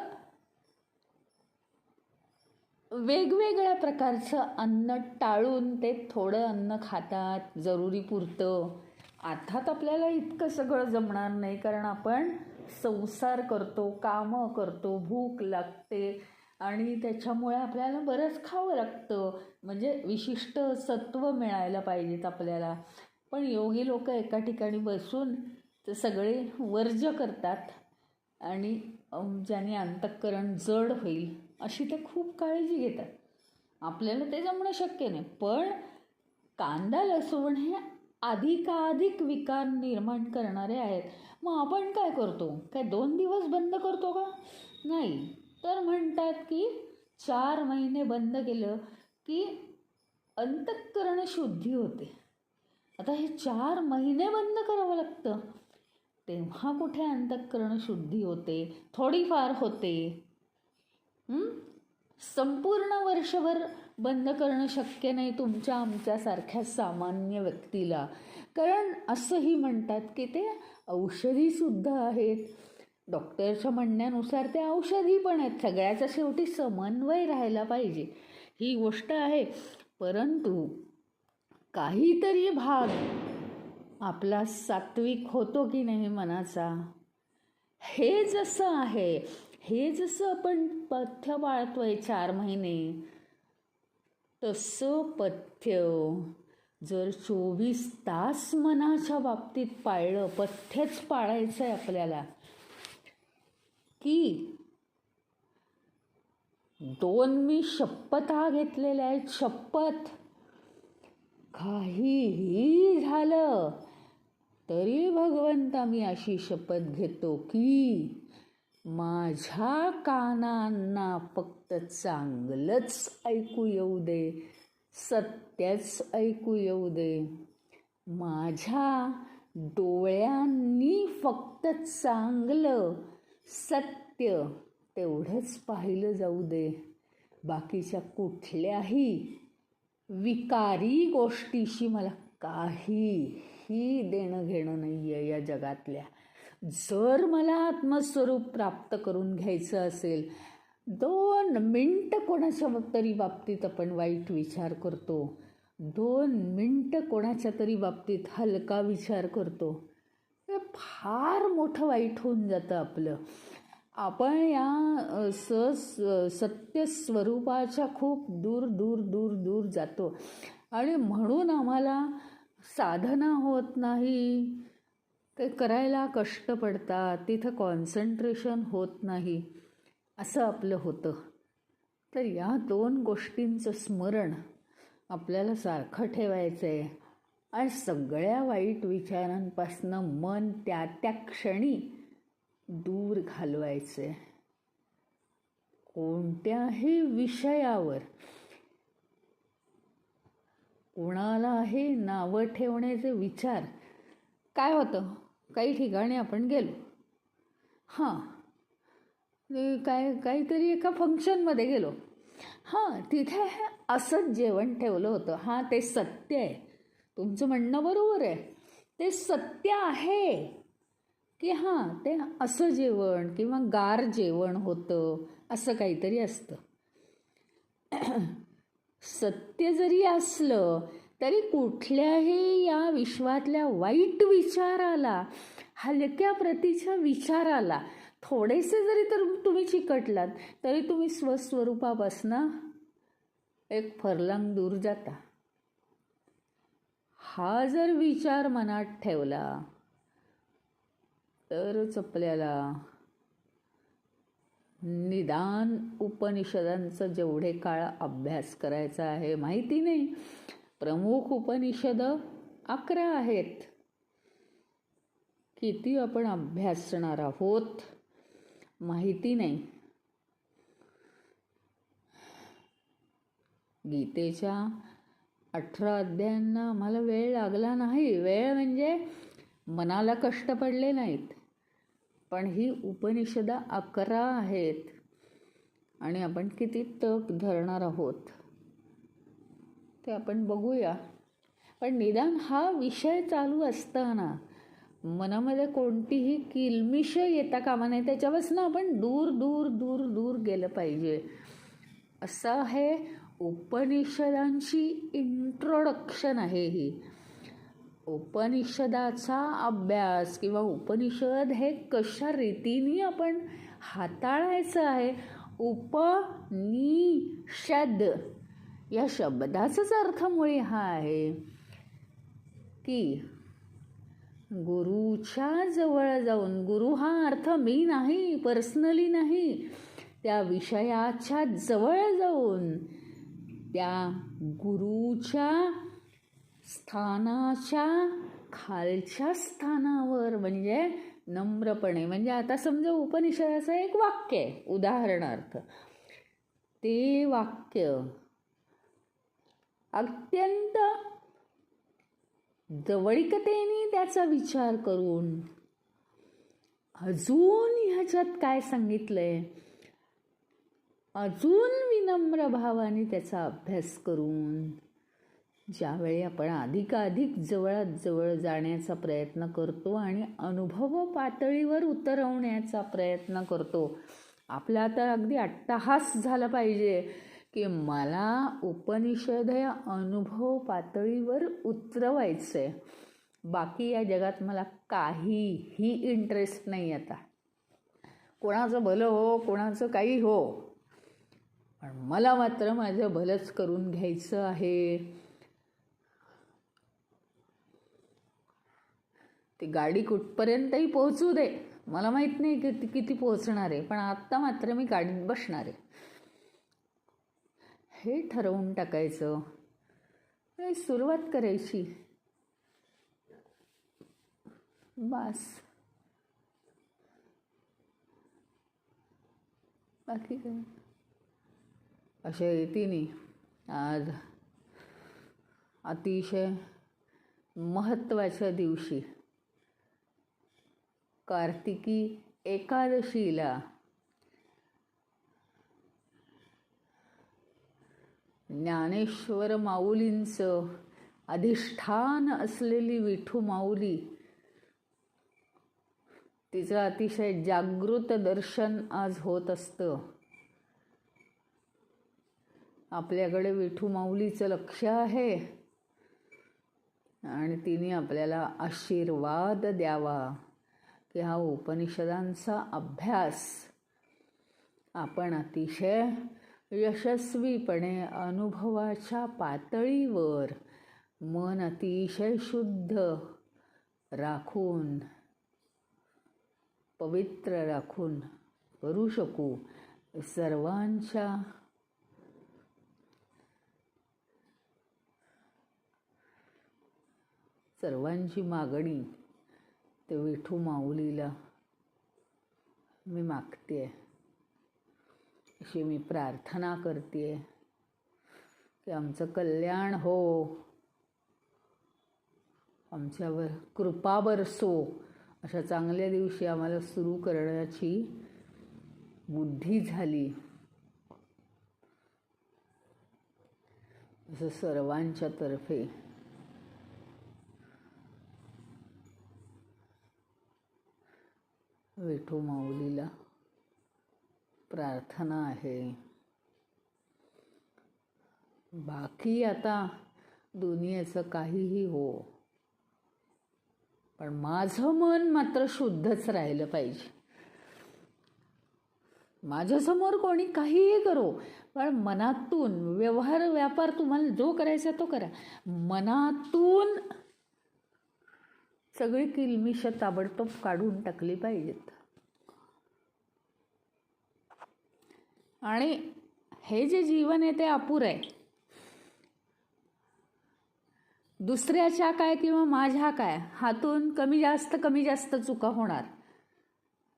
वेगवेगळ्या प्रकारचं अन्न टाळून ते थोडं अन्न खातात, जरुरीपुरतं. अर्थात आपल्याला इतकं सगळं जमणार नाही, कारण आपण संसार करतो, कामं करतो, भूक लागते आणि त्याच्यामुळे आपल्याला बरंच खावं लागतं. म्हणजे विशिष्ट सत्व मिळायला पाहिजेत आपल्याला. पण योगी लोक एका ठिकाणी बसून ते सगळे वर्ज्य करतात आणि ज्याने अंतःकरण जड होईल अशी ते खूप काळजी घेतात. आपल्याला ते जमणं शक्य नाही. पण कांदा लसूण हे अधिकाधिक विकार निर्माण करणारे आहेत. मग आपण काय करतो? काय 2 दिवस बंद करतो का? नाही. तर म्हणतात की 4 महिने बंद केलं की अंतःकरण शुद्धी होते. आता हे 4 महिने बंद करावं लागतं, तेव्हा कुठे अंतःकरण शुद्धी होते? थोडीफार होते. संपूर्ण वर्षभर बंद करणं शक्य नाही तुमच्या आमच्यासारख्या सामान्य व्यक्तीला. कारण असंही म्हणतात की ते औषधीसुद्धा आहेत. डॉक्टरच्या म्हणण्यानुसार ते औषधी पण आहेत. सगळ्याचा शेवटी समन्वय राहायला पाहिजे, ही गोष्ट आहे. परंतु काहीतरी भाग आपला सात्विक होतो की नाही मनाचा, हे जसं आहे, हे जसं आपण पथ्य पाळतोय 4 महिने, तसं पथ्य जर 24 तास मनाच्या बाबतीत पाळलं, पथ्यच पाळायचं आहे आपल्याला, की 2 मी शपथा घेतलेल्या आहेत, शपथ. काहीही झालं तरी भगवंता मी अशी शपथ घेतो की माझ्या कानांना फक्त चांगलंच ऐकू येऊ दे, सत्यच ऐकू येऊ दे. माझ्या डोळ्यांनी फक्त चांगलं, सत्य तेवढंच पाहिलं जाऊ दे. बाकीच्या कुठल्याही विकारी गोष्टीशी मला काहीही देणं घेणं नाही आहे या जगातल्या. जर मला आत्मस्वरूप प्राप्त करून घ्यायचं असेल, 2 मिनटं कोणाच्या तरी बाबतीत आपण वाईट विचार करतो, 2 मिनटं कोणाच्या तरी बाबतीत हलका विचार करतो, ते फार मोठं वाईट होऊन जातं आपलं. आपण या सत्य स्वरूपाच्या खूप दूर दूर दूर दूर जातो आणि म्हणून आम्हाला साधना होत नाही, ते करायला कष्ट पडतात, तिथं कॉन्सन्ट्रेशन होत नाही, असं आपलं होतं. तर या 2 गोष्टींचं स्मरण आपल्याला सारखं ठेवायचं आहे आणि सगळ्या वाईट विचारांपासनं मन त्या त्या क्षणी दूर घालवायचे. कोणत्याही विषयावर कोणालाही नावं ठेवण्याचे विचार. काय होतं, काही ठिकाणी आपण गेलो, काहीतरी एका फंक्शनमध्ये गेलो, तिथे असंच जेवण ठेवलं होतं, ते सत्य आहे, तुमचं म्हणणं बरोबर आहे, ते सत्य आहे की ते असं जेवण किंवा गार जेवण होतं, असं काहीतरी असतं. सत्य जरी असलं तरी कुठल्याही या विश्वातल्या वाईट विचाराला, हलक्या प्रतीच्या विचाराला थोडेसे जरी तर तुम्ही चिकटलात तरी तुम्ही स्वस्वरूपापासनं एक फरलांग दूर जाता. हा जर विचार मनात ठेवला तरच आपल्याला निदान उपनिषदांचा जेवढे काळ अभ्यास करायचा आहे माहिती नाही. प्रमुख उपनिषद 11 आहेत. किती आपण अभ्यासणार आहोत माहिती नाही. गीतेच्या 18 अध्यायांना आम्हाला वेळ लागला नाही. वेळ म्हणजे मनाला कष्ट पडले नाहीत, पण ही उपनिषद 11 आहेत आणि आपण किती तक धरणार आहोत ते आपण बघूया. पण निदान हा विषय चालू असताना मनामध्ये कोणतीही किलमिश येता कामा नये, त्याच्यापासून आपण दूर दूर दूर दूर गेलं पाहिजे. असं हे उपनिषदांची इंट्रोडक्शन आहे. ही उपनिषदाचा अभ्यास किंवा उपनिषद हे कशा रीतीने आपण हाताळायचं आहे. उपनिषद या शब्दाचाच अर्थ मुळी हा आहे की गुरुच्या जवळ जाऊन, गुरु हा अर्थ मी नाही, पर्सनली नाही, त्या विषयाच्या जवळ जाऊन त्या गुरुच्या स्थानाच्या खालच्या स्थानावर, म्हणजे नम्रपणे, म्हणजे आता समजा उपनिषदाचं एक वाक्य आहे उदाहरणार्थ, ते वाक्य अत्यंत जवळीकतेने त्याचा विचार करून अजून ह्याच्यात काय सांगितलंय, अजून विनम्र भावाने त्याचा अभ्यास करून ज्यावेळी आपण अधिकाधिक जवळात जवळ जाण्याचा प्रयत्न करतो आणि अनुभव पातळीवर उतरवण्याचा प्रयत्न करतो, आपला तर अगदी अट्टहास झाला पाहिजे की मला उपनिषद या अनुभव पातळीवर उतरवायचं आहे. बाकी या जगात मला काहीही इंटरेस्ट नाही. आता कोणाचं भलं हो, कोणाचं काही हो, पण मला मात्र माझं भलंच करून घ्यायचं आहे. ती गाडी कुठपर्यंतही पोहोचू दे, मला माहीत नाही की ती किती पोहोचणार आहे, पण आत्ता मात्र मी गाडीत बसणार आहे हे ठरवून टाकायचं आणि सुरुवात करायची. बस, बाकी काय. अशा रीतीने आज अतिशय महत्त्वाच्या दिवशी कार्तिकी एकादशीला ज्ञानेश्वर माऊलींचं अधिष्ठान असलेली विठू माऊली, तिचं अतिशय जागृत दर्शन आज होत असतं. आपल्याकडे विठू माऊलीचं लक्ष आहे आणि तिने आपल्याला आशीर्वाद द्यावा की हा उपनिषदांचा अभ्यास आपण अतिशय यशस्वीपणे अनुभवाच्या पातळीवर मन अतिशय शुद्ध राखून, पवित्र राखून करू शकू. सर्वांची मागणी ते विठू माऊलीला मी मागते, अशी मी प्रार्थना करते की आमचं कल्याण हो, आमच्यावर कृपा बरसो, अशा चांगल्या दिवशी आम्हाला सुरू करण्याची बुद्धी झाली, असं सर्वांच्या तर्फे विठू माऊलीला प्रार्थना आहे. बाकी आता दुनियेचं काहीही हो, पण माझं मन मात्र शुद्धच राहिलं पाहिजे. माझ्यासमोर कोणी काहीही करो, पण मनातून व्यवहार व्यापार तुम्हाला जो करायचा तो करा, मनातून सगळी किलमिश ताबडतोब काढून टाकली पाहिजेत. आणि हे जे जीवन आहे ते अपुरं आहे. दुसऱ्याच्या काय किंवा माझ्या काय हातून कमी जास्त चुका होणार.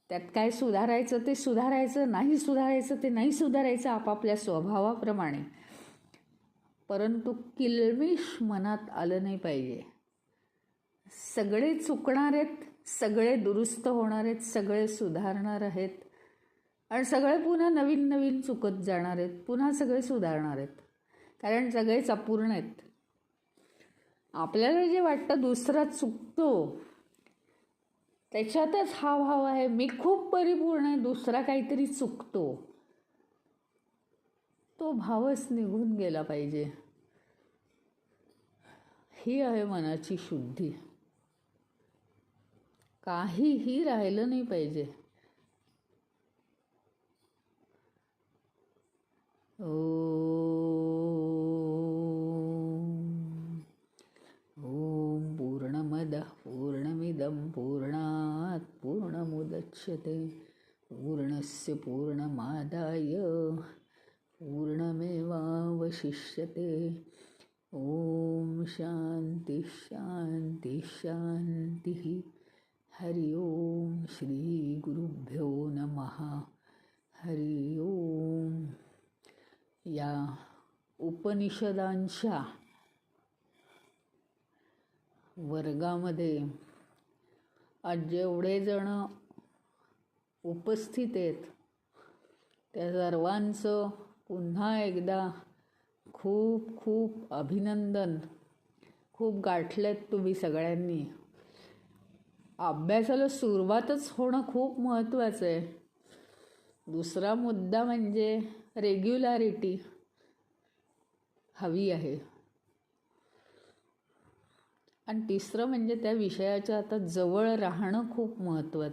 त्यात काय सुधारायचं ते सुधारायचं, नाही सुधारायचं ते नाही सुधारायचं आपापल्या स्वभावाप्रमाणे. परंतु किलमिश मनात आलं नाही पाहिजे. सगळे चुकणार आहेत, सगळे दुरुस्त होणार आहेत, सगळे सुधारणार आहेत आणि सगळे पुन्हा नवीन नवीन चुकत जाणार आहेत, पुन्हा सगळे सुधारणार आहेत, कारण सगळेच अपूर्ण आहेत. आपल्याला जे वाटतं दुसरा चुकतो त्याच्यातच हा भाव आहे, मी खूप परिपूर्ण आहे, दुसरा काहीतरी चुकतो, तो भावच निघून गेला पाहिजे. ही आहे मनाची शुद्धी. काहीही राहिलं नाही पाहिजे. ओम पूर्णमदः पूर्णमिदं पूर्णात् पूर्णमुदच्यते पूर्णस्य पूर्णमादाय पूर्णमेवावशिष्यते. ओम शांति शांति शांति. हरि ओम. श्री गुरुभ्यो नमः. हरि ओम. या उपनिषदांच्या वर्गामध्ये आज जेवढे जण उपस्थित आहेत त्या सर्वांचं पुन्हा एकदा खूप खूप अभिनंदन. खूप गाठलेत तुम्ही सगळ्यांनी. अभ्यासाला सुरुवातच होणं खूप महत्त्वाचं आहे. दुसरा मुद्दा म्हणजे रेग्युलॅरिटी हवी आहे आणि तिसरं म्हणजे त्या विषयाच्या आता जवळ राहणं खूप महत्त्वाचं.